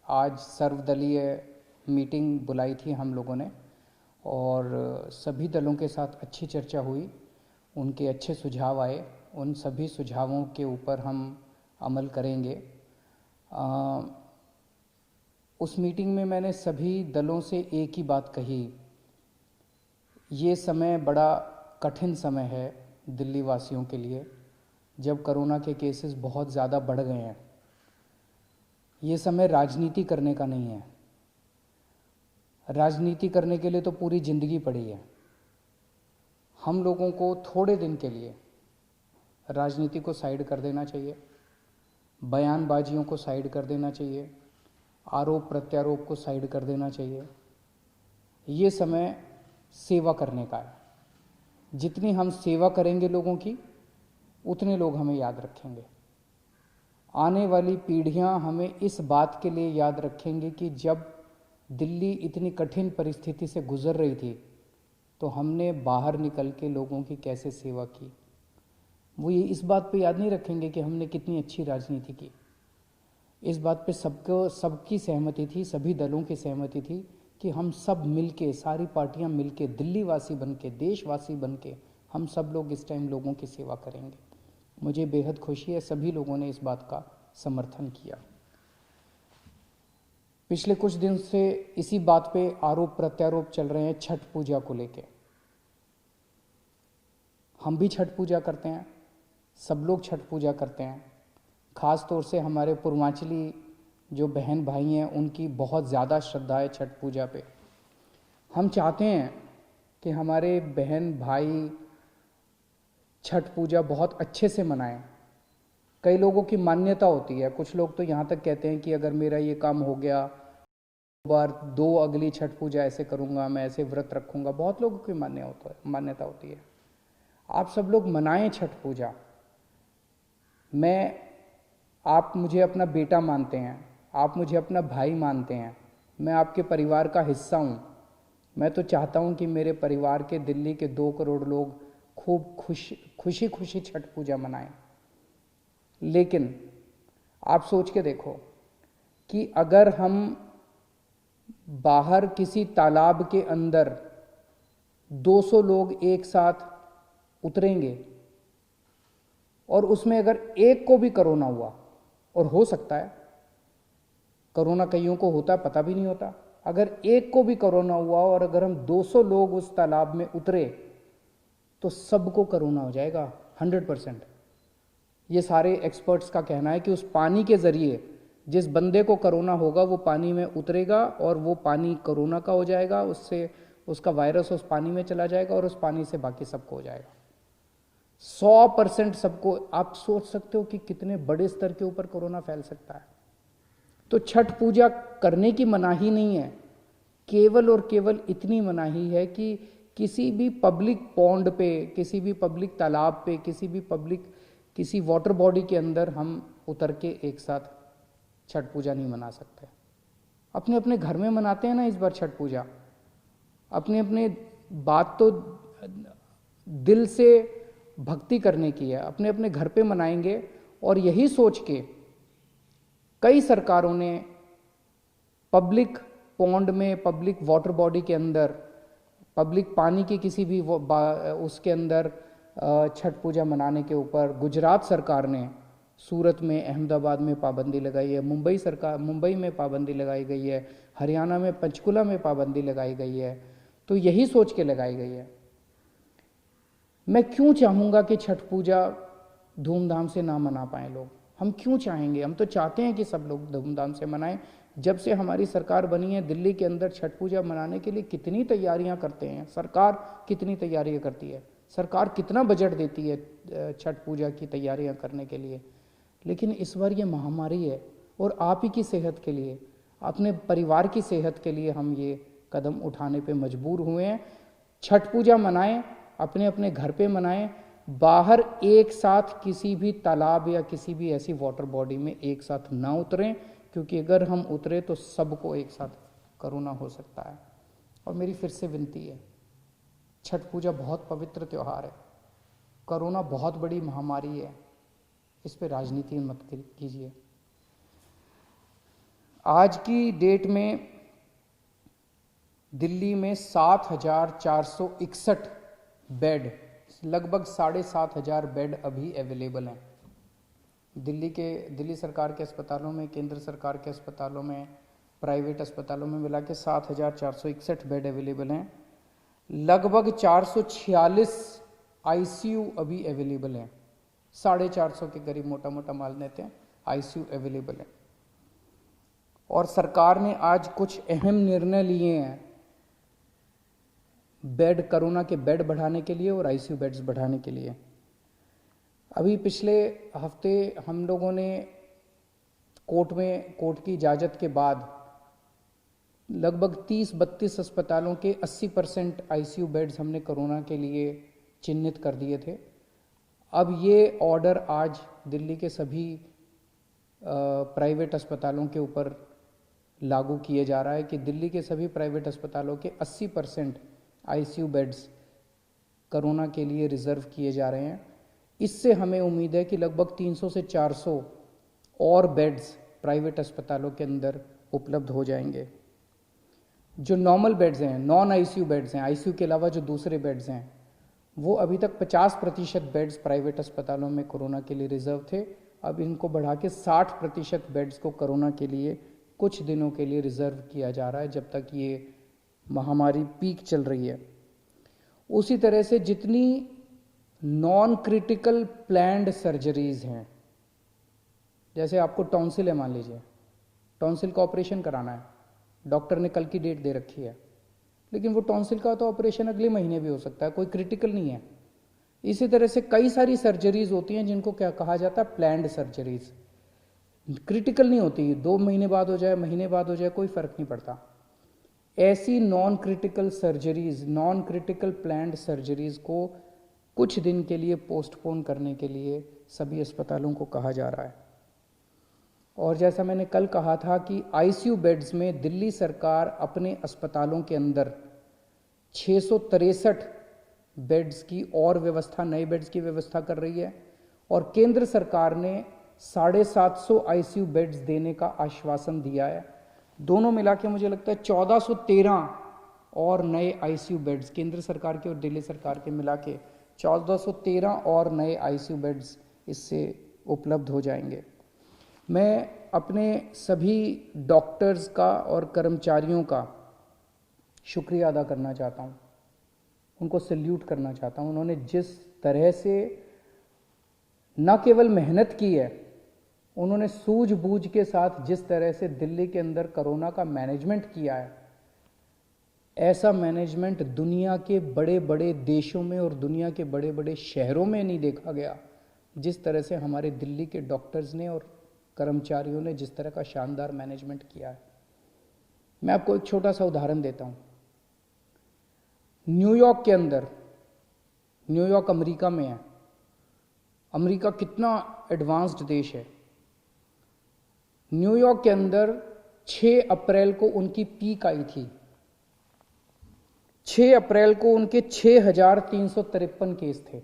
आज सर्वदलीय मीटिंग बुलाई थी हम लोगों ने और सभी दलों के साथ अच्छी चर्चा हुई, उनके अच्छे सुझाव आए। उन सभी सुझावों के ऊपर हम अमल करेंगे। उस मीटिंग में मैंने सभी दलों से एक ही बात कही, ये समय बड़ा कठिन समय है दिल्ली वासियों के लिए, जब कोरोना के केसेस बहुत ज़्यादा बढ़ गए हैं। ये समय राजनीति करने का नहीं है। राजनीति करने के लिए तो पूरी ज़िंदगी पड़ी है। हम लोगों को थोड़े दिन के लिए राजनीति को साइड कर देना चाहिए, बयानबाजियों को साइड कर देना चाहिए, आरोप प्रत्यारोप को साइड कर देना चाहिए। ये समय सेवा करने का है। जितनी हम सेवा करेंगे लोगों की, उतने लोग हमें याद रखेंगे। आने वाली पीढ़ियां हमें इस बात के लिए याद रखेंगे कि जब दिल्ली इतनी कठिन परिस्थिति से गुजर रही थी तो हमने बाहर निकल के लोगों की कैसे सेवा की। वो ये इस बात पे याद नहीं रखेंगे कि हमने कितनी अच्छी राजनीति की। इस बात पे सबकी सहमति थी, सभी दलों की सहमति थी कि हम सब मिलके, सारी पार्टियां मिलके, दिल्ली वासी बनके, देशवासी बनके, हम सब लोग इस टाइम लोगों की सेवा करेंगे। मुझे बेहद खुशी है, सभी लोगों ने इस बात का समर्थन किया। पिछले कुछ दिन से इसी बात पे आरोप प्रत्यारोप चल रहे हैं छठ पूजा को लेके। हम भी छठ पूजा करते हैं, सब लोग छठ पूजा करते हैं। ख़ास तौर से हमारे पूर्वांचली जो बहन भाई हैं, उनकी बहुत ज़्यादा श्रद्धा है छठ पूजा पे। हम चाहते हैं कि हमारे बहन भाई छठ पूजा बहुत अच्छे से मनाएं। कई लोगों की मान्यता होती है, कुछ लोग तो यहाँ तक कहते हैं कि अगर मेरा ये काम हो गया, बार दो अगली छठ पूजा ऐसे करूँगा, मैं ऐसे व्रत रखूँगा। बहुत लोगों की मान्यता होती है। आप सब लोग मनाएं छठ पूजा। आप मुझे अपना बेटा मानते हैं, आप मुझे अपना भाई मानते हैं, मैं आपके परिवार का हिस्सा हूँ। मैं तो चाहता हूँ कि मेरे परिवार के, दिल्ली के 2 करोड़ लोग खूब खुशी खुशी छठ पूजा मनाएं। लेकिन आप सोच के देखो कि अगर हम बाहर किसी तालाब के अंदर 200 लोग एक साथ उतरेंगे और उसमें अगर एक को भी कोरोना हुआ, और हो सकता है, कोरोना कईयों को होता है, पता भी नहीं होता, अगर एक को भी कोरोना हुआ और अगर हम 200 लोग उस तालाब में उतरे तो सबको कोरोना हो जाएगा 100%। ये सारे एक्सपर्ट्स का कहना है कि उस पानी के जरिए जिस बंदे को कोरोना होगा वो पानी में उतरेगा और वो पानी कोरोना का हो जाएगा, उससे उसका वायरस उस पानी में चला जाएगा और उस पानी से बाकी सबको हो जाएगा। 100% सबको। आप सोच सकते हो कि कितने बड़े स्तर के ऊपर कोरोना फैल सकता है। तो छठ पूजा करने की मनाही नहीं है, केवल और केवल इतनी मनाही है कि किसी भी पब्लिक पॉन्ड पे, किसी भी पब्लिक तालाब पे, किसी वाटर बॉडी के अंदर हम उतर के एक साथ छठ पूजा नहीं मना सकते। अपने अपने घर में मनाते हैं ना इस बार छठ पूजा। अपने अपने बात तो दिल से भक्ति करने की है, अपने अपने घर पे मनाएंगे। और यही सोच के कई सरकारों ने पब्लिक पॉन्ड में, पब्लिक वाटर बॉडी के अंदर, पब्लिक पानी की किसी भी उसके अंदर छठ पूजा मनाने के ऊपर, गुजरात सरकार ने सूरत में, अहमदाबाद में पाबंदी लगाई है, मुंबई में पाबंदी लगाई गई है, हरियाणा में पंचकुला में पाबंदी लगाई गई है। तो यही सोच के लगाई गई है। मैं क्यों चाहूँगा कि छठ पूजा धूमधाम से ना मना पाएँ लोग? हम क्यों चाहेंगे? हम तो चाहते हैं कि सब लोग धूमधाम से मनाएं। जब से हमारी सरकार बनी है, दिल्ली के अंदर छठ पूजा मनाने के लिए कितनी तैयारियां करते हैं। सरकार कितनी तैयारियां करती है, सरकार कितना बजट देती है छठ पूजा की तैयारियां करने के लिए। लेकिन इस बार ये महामारी है और आप ही की सेहत के लिए, अपने परिवार की सेहत के लिए हम ये कदम उठाने पे मजबूर हुए हैं। छठ पूजा मनाएं, अपने अपने घर पे मनाएं, बाहर एक साथ किसी भी तालाब या किसी भी ऐसी वाटर बॉडी में एक साथ ना उतरें, क्योंकि अगर हम उतरे तो सबको एक साथ कोरोना हो सकता है। और मेरी फिर से विनती है, छठ पूजा बहुत पवित्र त्यौहार है, कोरोना बहुत बड़ी महामारी है, इस पे राजनीति मत कीजिए। आज की डेट में दिल्ली में 7,461 बेड, लगभग 7,500 बेड अभी अवेलेबल हैं। दिल्ली सरकार के अस्पतालों में, केंद्र सरकार के अस्पतालों में, प्राइवेट अस्पतालों में मिला के 7,461 बेड अवेलेबल हैं। लगभग 446 आईसीयू अभी अवेलेबल हैं। 450 के करीब मोटा मोटा मान लेते हैं आईसीयू अवेलेबल है। और सरकार ने आज कुछ अहम निर्णय लिए हैं कोरोना के बेड बढ़ाने के लिए और आईसीयू बेड्स बढ़ाने के लिए। अभी पिछले हफ्ते हम लोगों ने कोर्ट की इजाज़त के बाद लगभग 30-32 अस्पतालों के 80% आईसीयू बेड्स हमने कोरोना के लिए चिन्हित कर दिए थे। अब ये ऑर्डर आज दिल्ली के सभी प्राइवेट अस्पतालों के ऊपर लागू किए जा रहा है कि दिल्ली के सभी प्राइवेट अस्पतालों के 80% आईसीयू बेड्स कोरोना के लिए रिजर्व किए जा रहे हैं। इससे हमें उम्मीद है कि लगभग 300 से 400 और बेड्स प्राइवेट अस्पतालों के अंदर उपलब्ध हो जाएंगे। जो नॉर्मल बेड्स हैं, नॉन आईसीयू बेड्स हैं, आईसीयू के अलावा जो दूसरे बेड्स हैं, वो अभी तक 50% बेड्स प्राइवेट अस्पतालों में कोरोना के लिए रिजर्व थे। अब इनको बढ़ा के 60% बेड्स को कोरोना के लिए कुछ दिनों के लिए रिजर्व किया जा रहा है, जब तक ये महामारी पीक चल रही है। उसी तरह से जितनी नॉन क्रिटिकल प्लैंड सर्जरीज हैं, जैसे आपको टॉन्सिल है, मान लीजिए टॉन्सिल का ऑपरेशन कराना है, डॉक्टर ने कल की डेट दे रखी है, लेकिन वो टॉन्सिल का तो ऑपरेशन अगले महीने भी हो सकता है, कोई क्रिटिकल नहीं है। इसी तरह से कई सारी सर्जरीज होती हैं जिनको क्या कहा जाता है, प्लैंड सर्जरीज। क्रिटिकल नहीं होती, 2 महीने बाद हो जाए, महीने बाद हो जाए, कोई फर्क नहीं पड़ता। ऐसी non critical surgeries, non critical planned surgeries को कुछ दिन के लिए पोस्टपोन करने के लिए सभी अस्पतालों को कहा जा रहा है। और जैसा मैंने कल कहा था कि आईसीयू बेड्स में दिल्ली सरकार अपने अस्पतालों के अंदर 663 बेड्स की और व्यवस्था, नए बेड्स की व्यवस्था कर रही है, और केंद्र सरकार ने 750 आईसीयू बेड्स देने का आश्वासन दिया है। दोनों मिला के मुझे लगता है 1413 और नए आईसीयू बेड्स, केंद्र सरकार के और दिल्ली सरकार के मिला के 1413 और नए आईसीयू बेड्स इससे उपलब्ध हो जाएंगे। मैं अपने सभी डॉक्टर्स का और कर्मचारियों का शुक्रिया अदा करना चाहता हूँ, उनको सैल्यूट करना चाहता हूँ। उन्होंने जिस तरह से न केवल मेहनत की है, उन्होंने सूझबूझ के साथ जिस तरह से दिल्ली के अंदर कोरोना का मैनेजमेंट किया है, ऐसा मैनेजमेंट दुनिया के बड़े बड़े देशों में और दुनिया के बड़े बड़े शहरों में नहीं देखा गया। जिस तरह से हमारे दिल्ली के डॉक्टर्स ने और कर्मचारियों ने जिस तरह का शानदार मैनेजमेंट किया है। मैं आपको एक छोटा सा उदाहरण देता हूं। न्यूयॉर्क के अंदर, न्यूयॉर्क अमेरिका में है, अमेरिका कितना एडवांस्ड देश है। न्यूयॉर्क के अंदर 6 अप्रैल को उनकी पीक आई थी। 6 अप्रैल को उनके 6,353 केस थे।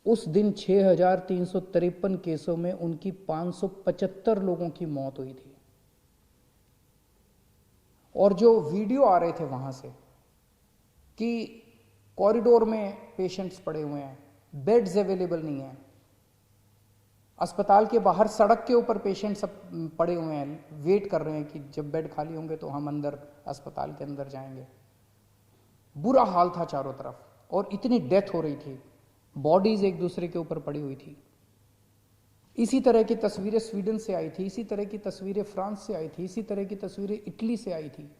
उस दिन 6,353 केसों में उनकी 575 लोगों की मौत हुई थी। और जो वीडियो आ रहे थे वहां से कि कॉरिडोर में पेशेंट्स पड़े हुए हैं, बेड्स अवेलेबल नहीं है, अस्पताल के बाहर सड़क के ऊपर पेशेंट सब पड़े हुए हैं, वेट कर रहे हैं कि जब बेड खाली होंगे तो हम अंदर अस्पताल के अंदर जाएंगे। बुरा हाल था चारों तरफ, और इतनी डेथ हो रही थी, बॉडीज एक दूसरे के ऊपर पड़ी हुई थी। इसी तरह की तस्वीरें स्वीडन से आई थी, इसी तरह की तस्वीरें फ्रांस से आई थी, इसी तरह की तस्वीरें इटली से आई थी।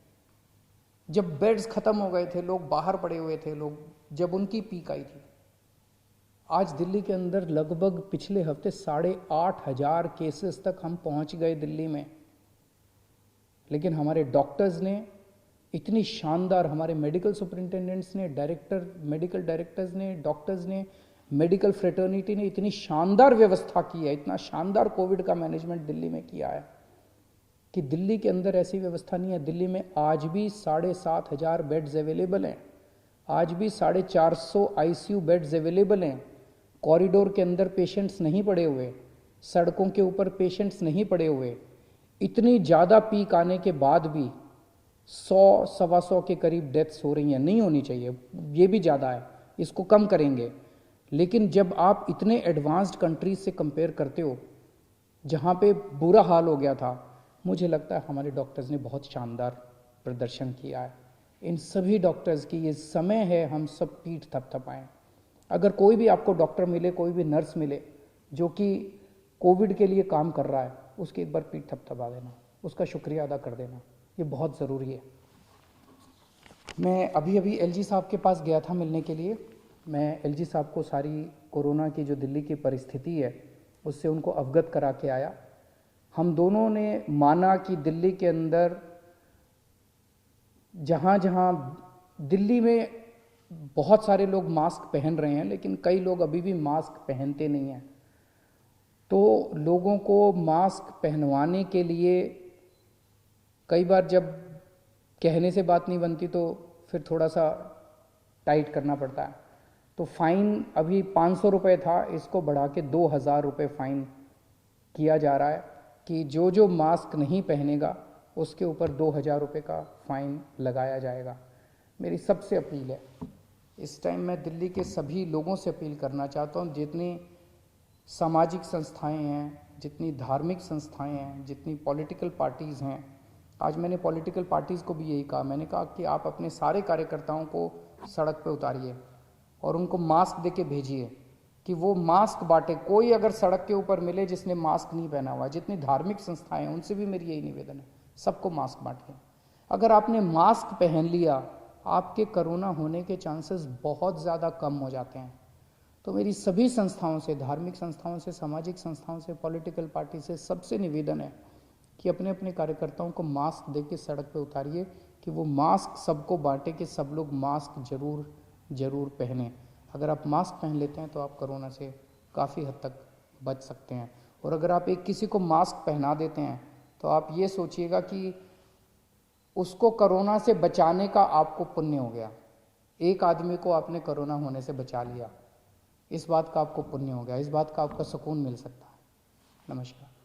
जब बेड्स खत्म हो गए थे, लोग बाहर पड़े हुए थे, लोग जब उनकी पीक आई थी। आज दिल्ली के अंदर लगभग पिछले हफ्ते 8,500 केसेस तक हम पहुंच गए दिल्ली में। लेकिन हमारे डॉक्टर्स ने इतनी शानदार, हमारे मेडिकल सुपरिंटेंडेंट्स ने, मेडिकल डायरेक्टर्स ने, डॉक्टर्स ने, मेडिकल फ्रेटर्निटी ने इतनी शानदार व्यवस्था की है, इतना शानदार कोविड का मैनेजमेंट दिल्ली में किया है कि दिल्ली के अंदर ऐसी व्यवस्था नहीं है। दिल्ली में आज भी 7,500 बेड्स अवेलेबल हैं, आज भी 450 आईसीयू बेड्स अवेलेबल हैं। कॉरिडोर के अंदर पेशेंट्स नहीं पड़े हुए, सड़कों के ऊपर पेशेंट्स नहीं पड़े हुए। इतनी ज़्यादा पीक आने के बाद भी 100 सवा 100 के करीब डेथ्स हो रही हैं, नहीं होनी चाहिए, ये भी ज़्यादा है, इसको कम करेंगे। लेकिन जब आप इतने एडवांस्ड कंट्रीज से कंपेयर करते हो जहाँ पे बुरा हाल हो गया था, मुझे लगता है हमारे डॉक्टर्स ने बहुत शानदार प्रदर्शन किया है। इन सभी डॉक्टर्स की ये समय है हम सब पीठ थपथपाएं। अगर कोई भी आपको डॉक्टर मिले, कोई भी नर्स मिले जो कि कोविड के लिए काम कर रहा है, उसकी एक बार पीठ थपथपा देना, उसका शुक्रिया अदा कर देना, ये बहुत ज़रूरी है। मैं अभी अभी एलजी साहब के पास गया था मिलने के लिए। मैं एलजी साहब को सारी कोरोना की जो दिल्ली की परिस्थिति है उससे उनको अवगत करा के आया। हम दोनों ने माना कि दिल्ली के अंदर जहाँ जहाँ दिल्ली में बहुत सारे लोग मास्क पहन रहे हैं, लेकिन कई लोग अभी भी मास्क पहनते नहीं हैं, तो लोगों को मास्क पहनवाने के लिए कई बार जब कहने से बात नहीं बनती तो फिर थोड़ा सा टाइट करना पड़ता है। तो फाइन अभी 500 रुपये था, इसको बढ़ा के 2000 रुपये फ़ाइन किया जा रहा है कि जो जो मास्क नहीं पहनेगा उसके ऊपर 2000 रुपये का फ़ाइन लगाया जाएगा। मेरी सबसे अपील है, इस टाइम मैं दिल्ली के सभी लोगों से अपील करना चाहता हूँ, जितनी सामाजिक संस्थाएं हैं, जितनी धार्मिक संस्थाएं हैं, जितनी पॉलिटिकल पार्टीज़ हैं, आज मैंने पॉलिटिकल पार्टीज़ को भी यही कहा, मैंने कहा कि आप अपने सारे कार्यकर्ताओं को सड़क पे उतारिए और उनको मास्क दे के भेजिए कि वो मास्क बांटे। कोई अगर सड़क के ऊपर मिले जिसने मास्क नहीं पहना हुआ, जितनी धार्मिक संस्थाएं हैं उनसे भी मेरी यही निवेदन है, सबको मास्क बांटिए। अगर आपने मास्क पहन लिया, आपके कोरोना होने के चांसेस बहुत ज़्यादा कम हो जाते हैं। तो मेरी सभी संस्थाओं से, धार्मिक संस्थाओं से, सामाजिक संस्थाओं से, पॉलिटिकल पार्टी से सबसे निवेदन है कि अपने अपने कार्यकर्ताओं को मास्क दे के सड़क पे उतारिए कि वो मास्क सबको बांटे कि सब लोग मास्क ज़रूर पहने। अगर आप मास्क पहन लेते हैं तो आप कोरोना से काफ़ी हद तक बच सकते हैं। और अगर आप एक किसी को मास्क पहना देते हैं तो आप ये सोचिएगा कि उसको कोरोना से बचाने का आपको पुण्य हो गया। एक आदमी को आपने कोरोना होने से बचा लिया, इस बात का आपको पुण्य हो गया, इस बात का आपको सुकून मिल सकता है। नमस्कार।